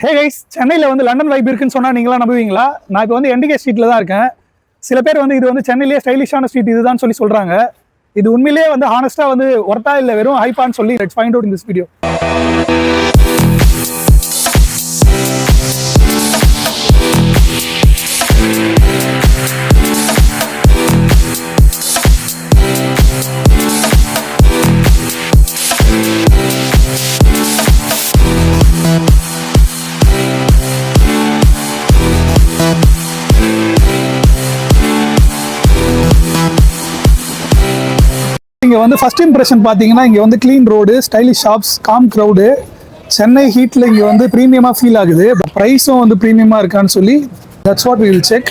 Hey guys, சென்னையில் வந்து London vibe இருக்குன்னு சொன்னால் நீங்களாம் நம்புவீங்களா? நான் இப்போ வந்து என்டிகே ஸ்ட்ரீட்டில் தான் இருக்கேன். சில பேர் வந்து இது வந்து சென்னையிலேயே ஸ்டைலிஷான ஸ்ட்ரீட் இதுதான் சொல்லி சொல்கிறாங்க. இது உண்மையிலேயே வந்து ஹானஸ்ட்டாக வந்து ஒர்த்தா இல்லை வெறும் ஹைப்பான்னு சொல்லி let's find out in this video. இங்கே வந்து ஃபர்ஸ்ட் இம்ப்ரெஷன் பார்த்தீங்கன்னா இங்கே வந்து clean road, stylish shops, calm crowd. Chennai ஹீட்டில் இங்கே வந்து ப்ரீமியமாக ஃபீல் ஆகுது. ப்ரைஸும் வந்து ப்ரீமியமாக இருக்கான்னு சொல்லி that's what we will check.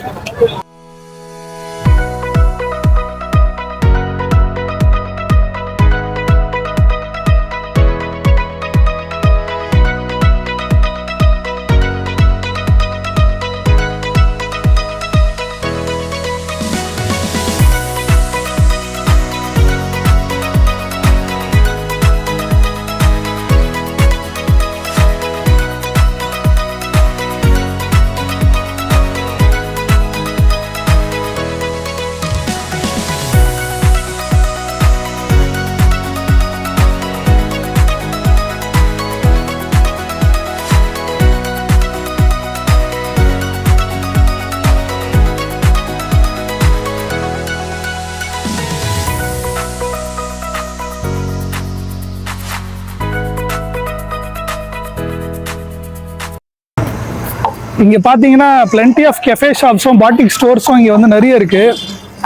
இங்கே பார்த்தீங்கன்னா பிளென்டி ஆஃப் கெஃபே ஷாப்ஸும் பாட்டிக் ஸ்டோர்ஸும் இங்கே வந்து நிறைய இருக்குது.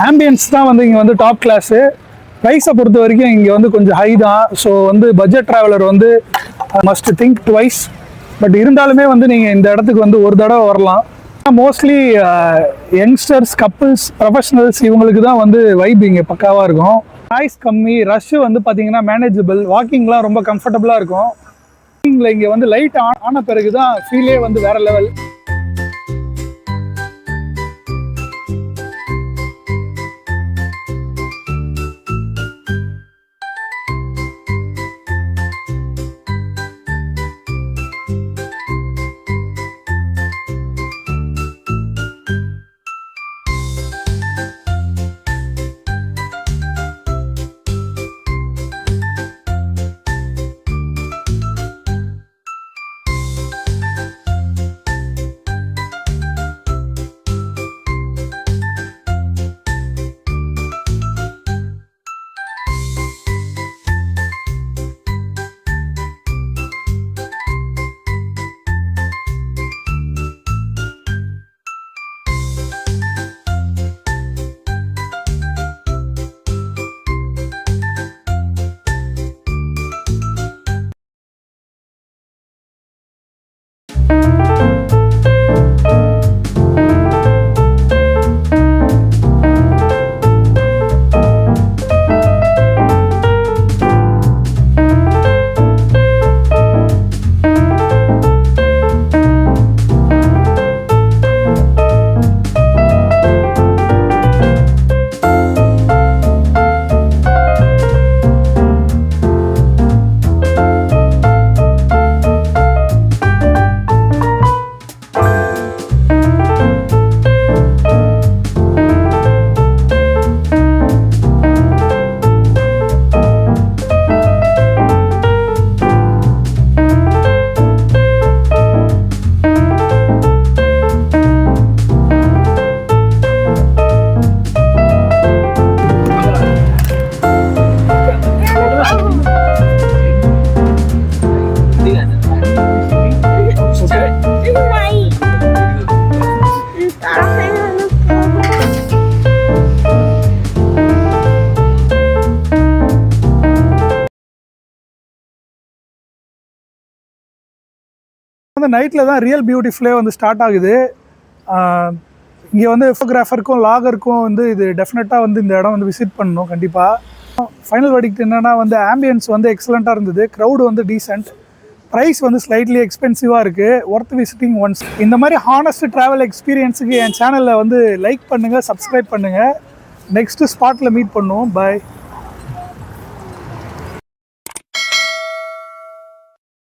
ஆம்பியன்ஸ் தான் வந்து இங்கே வந்து டாப் கிளாஸு. ப்ரைஸை பொறுத்த வரைக்கும் இங்கே வந்து கொஞ்சம் ஹை தான். ஸோ வந்து பட்ஜெட் ட்ராவலர் வந்து மஸ்ட் திங்க் ட்வைஸ். பட் இருந்தாலுமே வந்து நீங்கள் இந்த இடத்துக்கு வந்து ஒரு தடவை வரலாம். மோஸ்ட்லி யங்ஸ்டர்ஸ், கப்புள்ஸ், ப்ரொஃபஷனல்ஸ் இவங்களுக்கு தான் வந்து வைப் இங்கே பக்காவாக இருக்கும். நாய்ஸ் கம்மி, ரஷ்ஷு வந்து பார்த்தீங்கன்னா மேனேஜபிள், வாக்கிங்லாம் ரொம்ப கம்ஃபர்டபுளாக இருக்கும். இங்கே வந்து லைட் ஆன பிறகு தான் ஃபீலே வந்து வேற லெவல். வந்து நைட்டில் தான் ரியல் பியூட்டிஃபுல்லே வந்து ஸ்டார்ட் ஆகுது. இங்கே வந்து ஃபோட்டோகிராஃபருக்கும் லாகருக்கும் வந்து இது டெஃபினட்டாக வந்து இந்த இடம் வந்து விசிட் பண்ணணும் கண்டிப்பாக. ஃபைனல் வெர்டிக்ட் என்னென்னா வந்து ஆம்பியன்ஸ் வந்து எக்ஸலண்ட்டாக இருந்தது, க்ரௌடு வந்து டீசென்ட், ப்ரைஸ் வந்து ஸ்லைட்லி எக்ஸ்பென்சிவாக இருக்குது, ஒர்த் விசிட்டிங் ஒன்ஸ். இந்த மாதிரி ஹானஸ்ட் ட்ராவல் எக்ஸ்பீரியன்ஸுக்கு என் சேனலில் வந்து லைக் பண்ணுங்கள், சப்ஸ்கிரைப் பண்ணுங்கள். நெக்ஸ்ட்டு ஸ்பாட்டில் மீட் பண்ணுவோம். பாய்.